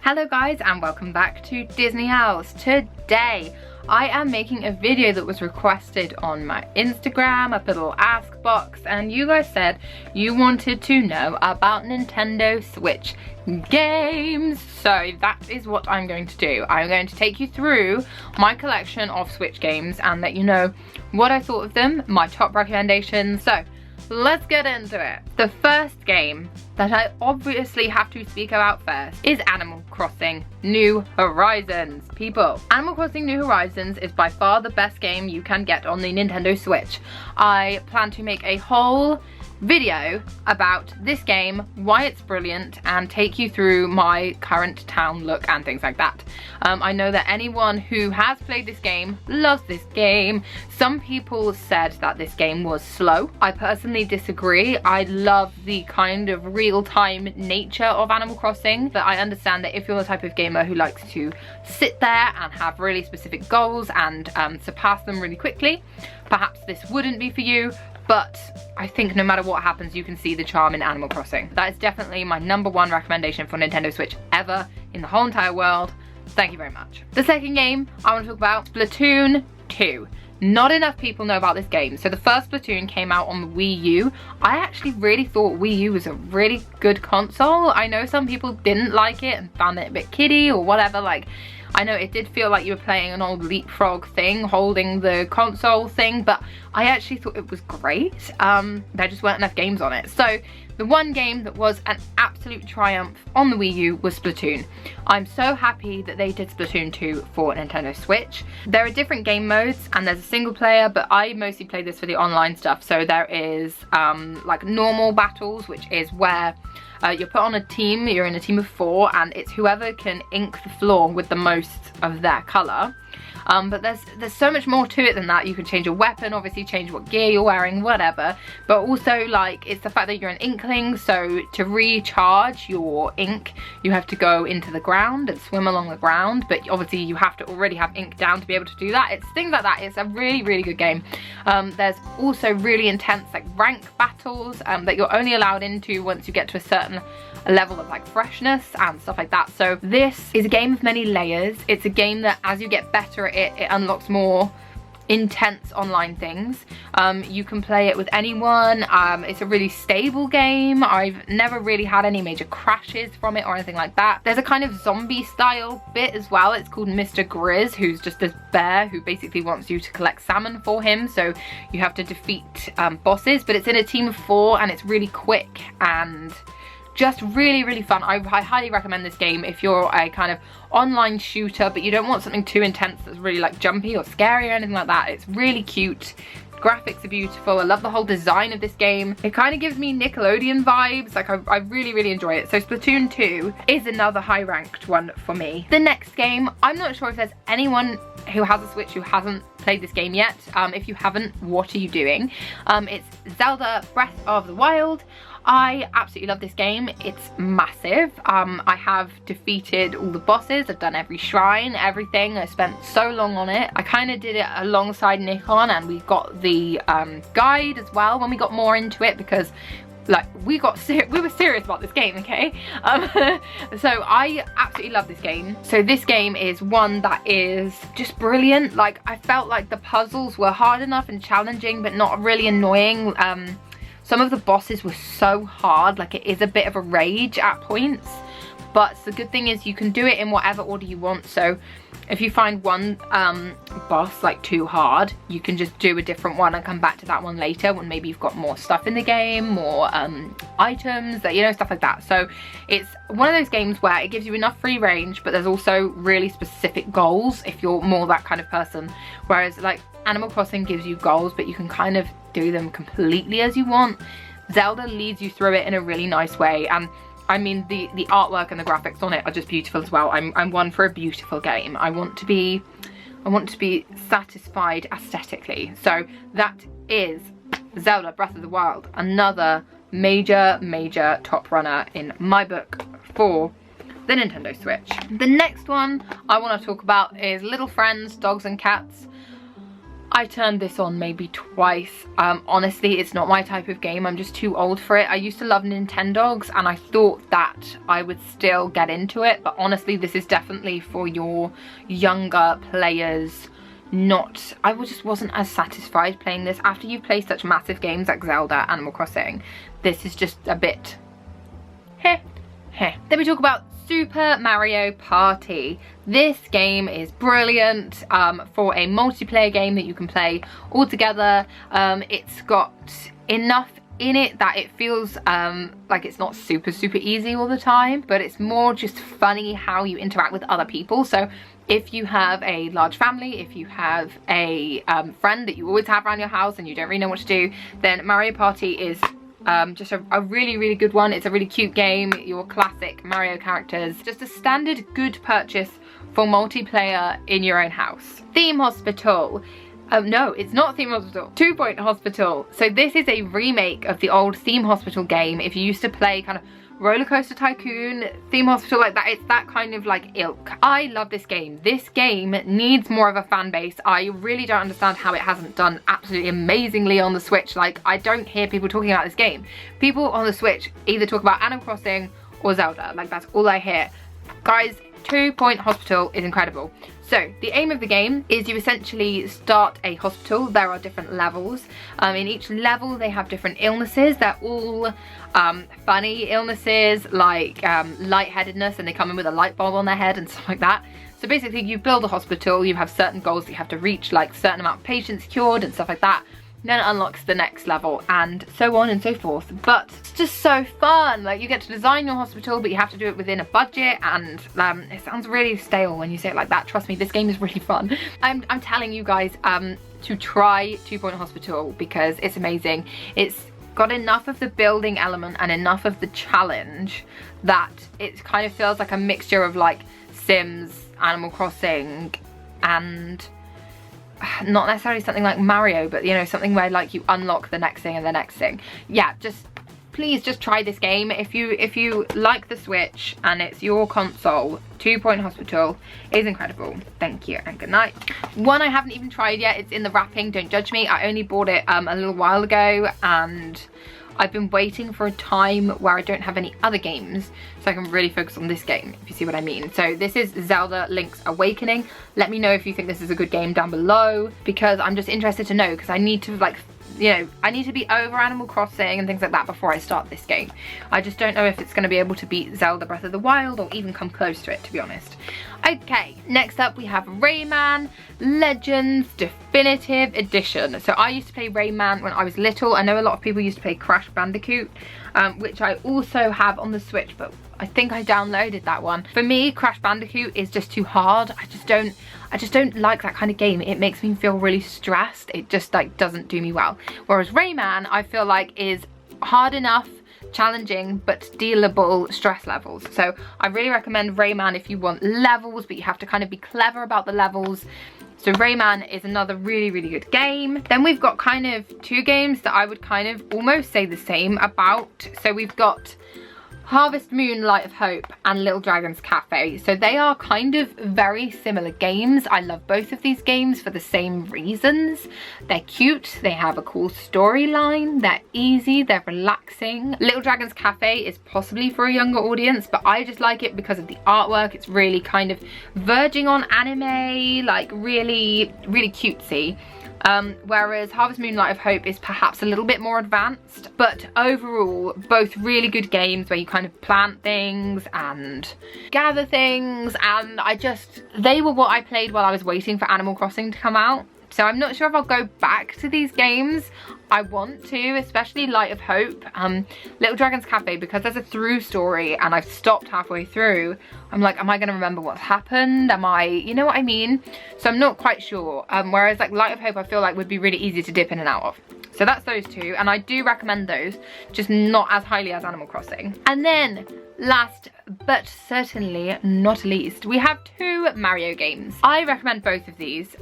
Hello guys and welcome back to Disney House. Today I am making a video that was requested on my Instagram, a little ask box, and you guys said you wanted to know about Nintendo Switch games. So that is what I'm going to do. I'm going to take you through my collection of Switch games and let you know what I thought of them, my top recommendations. So let's get into it. The first game that I obviously have to speak about first is Animal Crossing New Horizons. People, Animal Crossing New Horizons is by far the best game you can get on the Nintendo Switch. I plan to make a whole video about this game, why it's brilliant, and take you through my current town look and things like that. I know that anyone who has played this game loves this game. Some people said that this game was slow. I personally disagree. I love the kind of real-time nature of Animal Crossing, but I understand that if you're the type of gamer who likes to sit there and have really specific goals and surpass them really quickly, perhaps this wouldn't be for you. But I think no matter what happens, you can see the charm in Animal Crossing. That is definitely my #1 recommendation for Nintendo Switch ever in the whole entire world. Thank you very much. The second game I want to talk about, Splatoon 2. Not enough people know about this game. So the first Splatoon came out on the Wii U. I actually really thought Wii U was a really good console. I know some people didn't like it and found it a bit kiddie or whatever. Like, I know it did feel like you were playing an old leapfrog thing, holding the console thing, but I actually thought it was great. There just weren't enough games on it. So the one game that was an absolute triumph on the Wii U was Splatoon. I'm so happy that they did Splatoon 2 for Nintendo Switch. There are different game modes and there's a single player, but I mostly play this for the online stuff. So there is like normal battles, which is where you're put on a team, you're in a team of 4, and it's whoever can ink the floor with the most of their colour. But there's so much more to it than that. You can change your weapon, obviously change what gear you're wearing, whatever. But also, like, it's the fact that you're an inkling, so to recharge your ink, you have to go into the ground and swim along the ground. But obviously you have to already have ink down to be able to do that. It's things like that. It's a really, really good game. There's also really intense like rank battles that you're only allowed into once you get to a certain level of like freshness and stuff like that. So this is a game of many layers. It's a game that as you get better at it unlocks more intense online things. You can play it with anyone. It's a really stable game. I've never really had any major crashes from it or anything like that. There's a kind of zombie style bit as well. It's called Mr. Grizz, who's just this bear who basically wants you to collect salmon for him. So you have to defeat bosses, but it's in a team of 4 and it's really quick and just really, really fun. I highly recommend this game if you're a kind of online shooter, but you don't want something too intense that's really like jumpy or scary or anything like that. It's really cute. Graphics are beautiful. I love the whole design of this game. It kind of gives me Nickelodeon vibes. Like I really, really enjoy it. So Splatoon 2 is another high ranked one for me. The next game, I'm not sure if there's anyone who has a Switch who hasn't played this game yet. If you haven't, what are you doing? It's Zelda Breath of the Wild. I absolutely love this game. It's massive. I have defeated all the bosses. I've done every shrine, everything. I spent so long on it. I kind of did it alongside Nikon, and we got the guide as well when we got more into it, because like we were serious about this game, okay? So I absolutely love this game. So this game is one that is just brilliant. Like I felt like the puzzles were hard enough and challenging, but not really annoying. Some of the bosses were so hard, like it is a bit of a rage at points. But the good thing is you can do it in whatever order you want. So if you find one boss like too hard, you can just do a different one and come back to that one later when maybe you've got more stuff in the game, more items, that, you know, stuff like that. So it's one of those games where it gives you enough free range, but there's also really specific goals if you're more that kind of person. Whereas like Animal Crossing gives you goals, but you can kind of do them completely as you want. Zelda leads you through it in a really nice way, and I mean the artwork and the graphics on it are just beautiful as well. I'm one for a beautiful game. I want to be satisfied aesthetically. So that is Zelda Breath of the Wild, another major top runner in my book for the Nintendo Switch. The next one I want to talk about is Little Friends, Dogs and Cats. I turned this on maybe twice. Honestly, it's not my type of game. I'm just too old for it. I used to love Nintendogs and I thought that I would still get into it, but honestly, this is definitely for your younger players. I just wasn't as satisfied playing this. After you've played such massive games like Zelda, Animal Crossing, this is just a bit heh. Then we talk about Super Mario Party. This game is brilliant for a multiplayer game that you can play all together. It's got enough in it that it feels like it's not super easy all the time, but it's more just funny how you interact with other people. So if you have a large family, if you have a friend that you always have around your house and you don't really know what to do, then Mario Party is just a really good one. It's a really cute game, your classic Mario characters, just a standard good purchase for multiplayer in your own house. Theme Hospital. No, it's not Theme Hospital. 2 Point Hospital. So this is a remake of the old Theme Hospital game. If you used to play kind of Roller Coaster Tycoon, Theme Hospital, like that, it's that kind of like ilk. I love this game. This game needs more of a fan base. I really don't understand how it hasn't done absolutely amazingly on the Switch. Like, I don't hear people talking about this game. People on the Switch either talk about Animal Crossing or Zelda. Like, that's all I hear. Guys, 2 Point Hospital is incredible. So the aim of the game is you essentially start a hospital. There are different levels. In each level they have different illnesses. They're all funny illnesses like lightheadedness, and they come in with a light bulb on their head and stuff like that. So basically you build a hospital, you have certain goals that you have to reach, like certain amount of patients cured and stuff like that. Then it unlocks the next level and so on and so forth. But it's just so fun. Like, you get to design your hospital, but you have to do it within a budget, and it sounds really stale when you say it like that. Trust me, this game is really fun. I'm telling you guys to try 2 Point Hospital because it's amazing. It's got enough of the building element and enough of the challenge that it kind of feels like a mixture of like Sims, Animal Crossing, and not necessarily something like Mario, but you know, something where like you unlock the next thing and the next thing. Yeah, please just try this game. If you like the Switch and it's your console, 2 Point Hospital is incredible. Thank you and good night. One I haven't even tried yet. It's in the wrapping, don't judge me. I only bought it a little while ago, and I've been waiting for a time where I don't have any other games so I can really focus on this game, if you see what I mean. So this is Zelda Link's Awakening. Let me know if you think this is a good game down below, because I'm just interested to know, because I need to, like, you know, I need to be over Animal Crossing and things like that before I start this game. I just don't know if it's going to be able to beat Zelda Breath of the Wild or even come close to it, to be honest. Okay, next up we have Rayman Legends Definitive Edition. So I used to play Rayman when I was little. I know a lot of people used to play Crash Bandicoot, which I also have on the Switch, but I think I downloaded that one. For me, Crash Bandicoot is just too hard. I just don't like that kind of game. It makes me feel really stressed. It just like doesn't do me well. Whereas Rayman, I feel like is hard enough, challenging, but dealable stress levels. So I really recommend Rayman if you want levels, but you have to kind of be clever about the levels. So Rayman is another really good game. Then we've got kind of two games that I would kind of almost say the same about. So we've got Harvest Moon, Light of Hope and Little Dragon's Cafe. So they are kind of very similar games. I love both of these games for the same reasons. They're cute, they have a cool storyline, they're easy, they're relaxing. Little Dragon's Cafe is possibly for a younger audience, but I just like it because of the artwork. It's really kind of verging on anime, like really cutesy. Whereas Harvest Moon, Light of Hope is perhaps a little bit more advanced, but overall both really good games where you kind of plant things and gather things, and they were what I played while I was waiting for Animal Crossing to come out. So I'm not sure if I'll go back to these games. I want to, especially Light of Hope. Little Dragon's Cafe, because there's a through story and I've stopped halfway through, I'm like, am I gonna remember what's happened? You know what I mean? So I'm not quite sure. Whereas like Light of Hope, I feel like would be really easy to dip in and out of. So that's those two, and I do recommend those, just not as highly as Animal Crossing. And then last but certainly not least, we have two Mario games. I recommend both of these.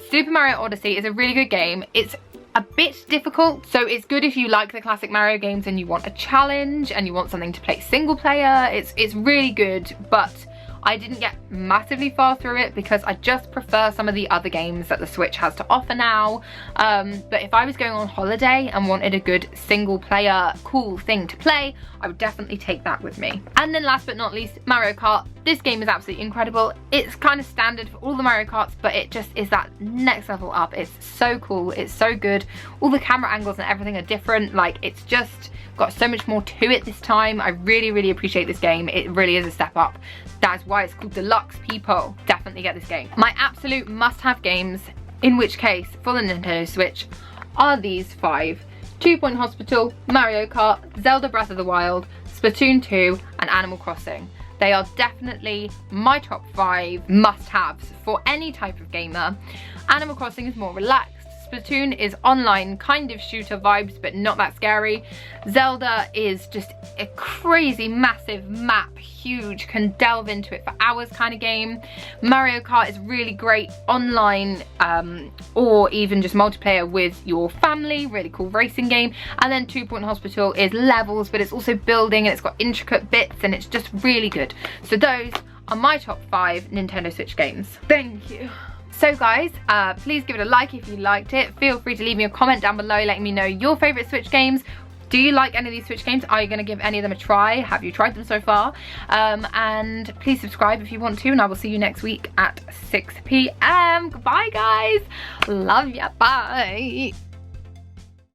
Super Mario Odyssey is a really good game. It's a bit difficult, so it's good if you like the classic Mario games and you want a challenge and you want something to play single player. It's really good, but I didn't get massively far through it because I just prefer some of the other games that the Switch has to offer now. But if I was going on holiday and wanted a good single player cool thing to play, I would definitely take that with me. And then last but not least, Mario Kart. This game is absolutely incredible. It's kind of standard for all the Mario Karts, but it just is that next level up. It's so cool, it's so good. All the camera angles and everything are different. Like, it's just got so much more to it this time. I really appreciate this game. It really is a step up. That's why it's called Deluxe, people. Definitely get this game. My absolute must-have games, in which case for the Nintendo Switch, are these 5. 2 Point Hospital, Mario Kart, Zelda Breath of the Wild, Splatoon 2 and Animal Crossing. They are definitely my top 5 must-haves for any type of gamer. Animal Crossing is more relaxed. Splatoon is online kind of shooter vibes, but not that scary. Zelda is just a crazy massive map, huge, can delve into it for hours kind of game. Mario Kart is really great online or even just multiplayer with your family, really cool racing game. And then 2 Point Hospital is levels, but it's also building and it's got intricate bits and it's just really good. So those are my top 5 Nintendo Switch games. Thank you. So guys, please give it a like if you liked it. Feel free to leave me a comment down below letting me know your favourite Switch games. Do you like any of these Switch games? Are you going to give any of them a try? Have you tried them so far? And please subscribe if you want to, and I will see you next week at 6 PM. Goodbye guys. Love ya. Bye.